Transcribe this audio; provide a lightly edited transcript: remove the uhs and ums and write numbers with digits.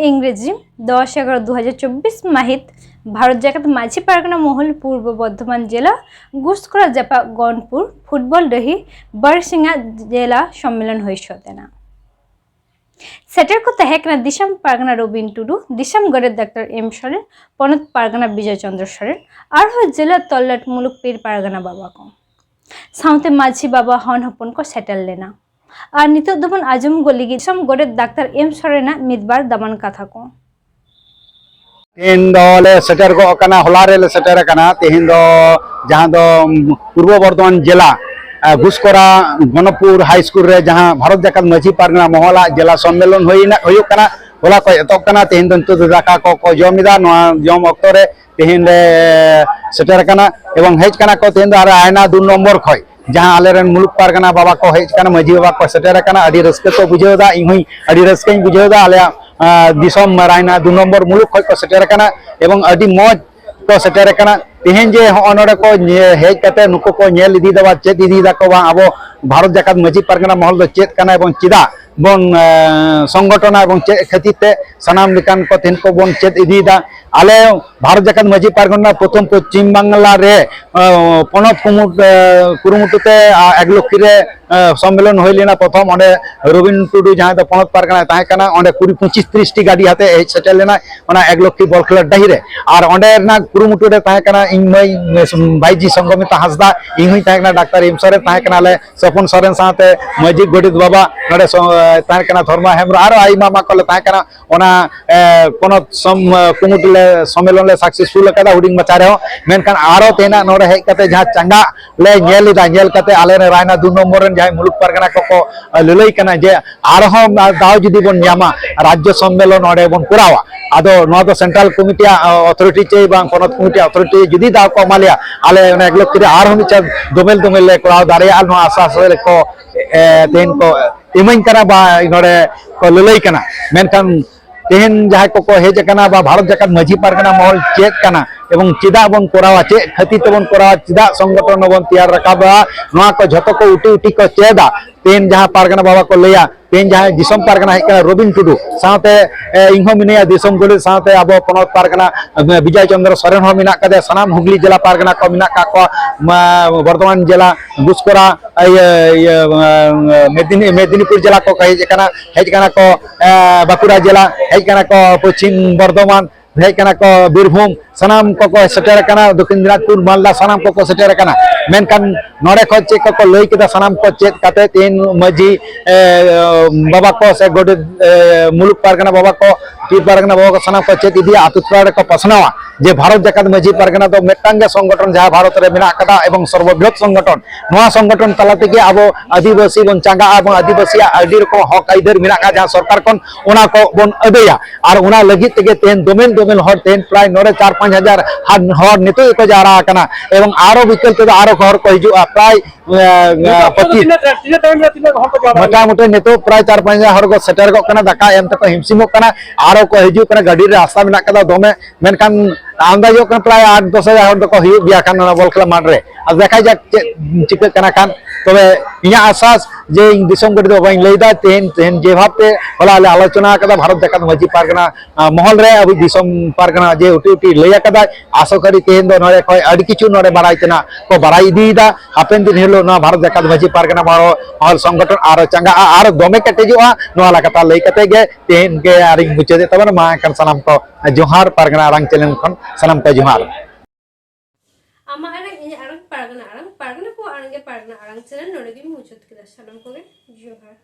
ইংরেজি 10/11/2024 মাহিত ভারত জাকাত মাঝি পারগনা মহল পূর্ব বর্ধমান জেলা গুসকরা জাপা গনপুর ফুটবল দহি বরসিংহা জেলা সম্মেলন হয়েছে না সেটার को तहकना दिशम पारगना रबिन टुडू दिशम गड़ेर डाक्टर एम सरेन पनत पारगना विजय चंद्र सरेन और जिला तल्लट मुलुक पीर पारगना बाबा को साउते माझी बाबा हन हपन को सेटल लेना और नितो दबन आजम गोली दिशम गड़ेर डाक्टर एम सरेना मिदबार दमन कथा को तेहन ले सेटर को कना होलारे ले सेटर कना तेहन जहां पूर्व बर्धमान जिला घुसकोरा गणपुर हाई स्कूल रे जहां भारत जाकात माझी पारगना महला जिला सम्मेलन होना होला को एतोकना तेहन दाका को जमिदा जम अक्तो रे तेहन सेटर कना एवं हेज कना को तेहन आयना 2 नंबर खय जहां आलेरन मुलुक पारगना बाबा को हेज कना माझी बाबा को सेटर कना अडी रस्के को बुझेदा इहुई अडी रस्के बुझेदा आले दिसम रायना 2 नंबर मुलुक खय को सेटर कना एवं अडी मौज को सेटर कना तेहन जे हनोडे को हेज कते नुको को नेल इदी दबा चेत इदी दा को आबो भारत जाकात माझी पारगना महल दो चेत कना एवं चिदा बन संगठन एवं चेत खतिते सनाम लिकान को तेन को बन चेत इदी दा आले भारत जाकात माझी पारगना प्रथम पश्चिम बांगला रे पनत कुरुमुटुते एगलखी रे सम्मेलन होइलेना प्रथम ओंडे रबिन टुडू जहां दो पनत पारगना ताहे कना ओंडे 25-30 टी गाड़ी हाते सेटल लेना ओना एगलखी बल खेला डाही रे और ओंडे ना कुरुमुटु रे ताहे कना इन मई भाईजी संगमिता हासदा इहुई ताहे कना डॉक्टर एम सरे ताहे कना ले सपन सरेन साथे मजी गडित बाबा नडे ताहे कना धर्मा हेमरा आरो आई मामा कोले ताहे कना ओना पनत कुमुटु ले सम्मेलन ले सक्सेसफुल कदा हुडिंग मचारे हो मेनखान आरो तेना नोडे हेज कते जहां चंगा ले नेलिदा नेल कते आले रे रायना 2 नंबर रन जहां मुलुक पारगना को ललई कना जे आरो दाव जुदी बन न्यामा राज्य सम्मेलन ओडे बन पुरावा आदो नो दो सेंट्रल कमिटी अथॉरिटी चे बांग पनत कमिटी अथॉरिटी जुदी दाव को मालिया आले ओने एक लोग आरो मिचा दोमेल दोमेल ले कोराव दारे आल नो आशा से को तेन को इमन कना बा नोडे को ललई कना मेनखान तेहन जहां को हेज कना बा भारत जाकात माझी पारगना महल चेत कना एवं चिदा बन कोरावा चे खती तबन कोरावा चिदा संगठन बन तैयार रखाबा नोआ को झतो को उटी उटी को चेदा तेन जहां पारगना बाबा को लैया तेन जहां दिसम पारगना हेकना रबिन टुडू साथे इहो मिनिया दिसम गोले साथे आबो पनत पारगना विजय चंद्र सरेन हो मिना कदे सनाम हुगली जिला पारगना को मिना का को बर्धमान जिला गुस्कोरा मेदिनीपुर जिला को हेज कना को बाकुड़ा जिला हेज कना को पश्चिम बर्धमान हेज कना को बीरभूम सनाम को सेटर कना दक्षिण दिनाजपुर मालदा सनाम को सेटर कना मेनखान नोडे खो चे को लई केदा सनाम को चेत काते तेन मजी बाबा को से गोडे मुलुक पारगना बाबा को पीर पारगना बाबा को सनाम को चेत इदिया आतुत्रा को पसनावा जे भारत जाकात माझी पारगना दो मेटांगे संगठन जहां भारत रे मेना कदा एवं सर्वबृहत संगठन नोआ संगठन तलाते के आबो आदिवासी बन चांगा एवं आदिवासी आदि रकम हक आइदर मेना का जहां सरकार कोन ओना को बन अदेया और ओना लगी तेगे तेन दोमेल हर तेन प्राय 9-4-5 हजार हर नितो को जारा कना एवं आरो विकल्प तो आरो घर को हिजु प्राय 25 मोटा नितो प्राय 4-5 हजार हर को सेटर को कना दाका एम तक हिमसिमो कना आरो को हिजु कना गाड़ी रे रास्ता मेना कदा दोमे मेनखान आंदाजो कना प्राय 8-10 हजार हर को हिजु बिया खान बल खेला माठ रे अब देखा जा चिक कना खान तबे इया आसास जे दिसम गडी दो बाइन लैदा तेहन जे भाबते होला आलोचना कदा भारत जाकात माझी पारगना महल रे अभी दिसम पारगना जे उटी उटी लैया कदा आसो करी तेहन दो नोडे खय अडी किछु नोडे बाराय तना को बाराय इदीदा हापेन दिन हेलो ना भारत जाकात माझी पारगना महल संगठन आरो चंगा आरो दोमे कटेजुआ नोआ लकता लै कते गे तेहन गे आरिंग बुचे दे तबन मा kan salam ko जोहार पारगना आरंग चैनल खन salam ko जोहार आमा आरंग इन आरंग पारगना को आरंगे पारगना आरंग चैनल नोडे गी मुचत किदा salam ko जोहार।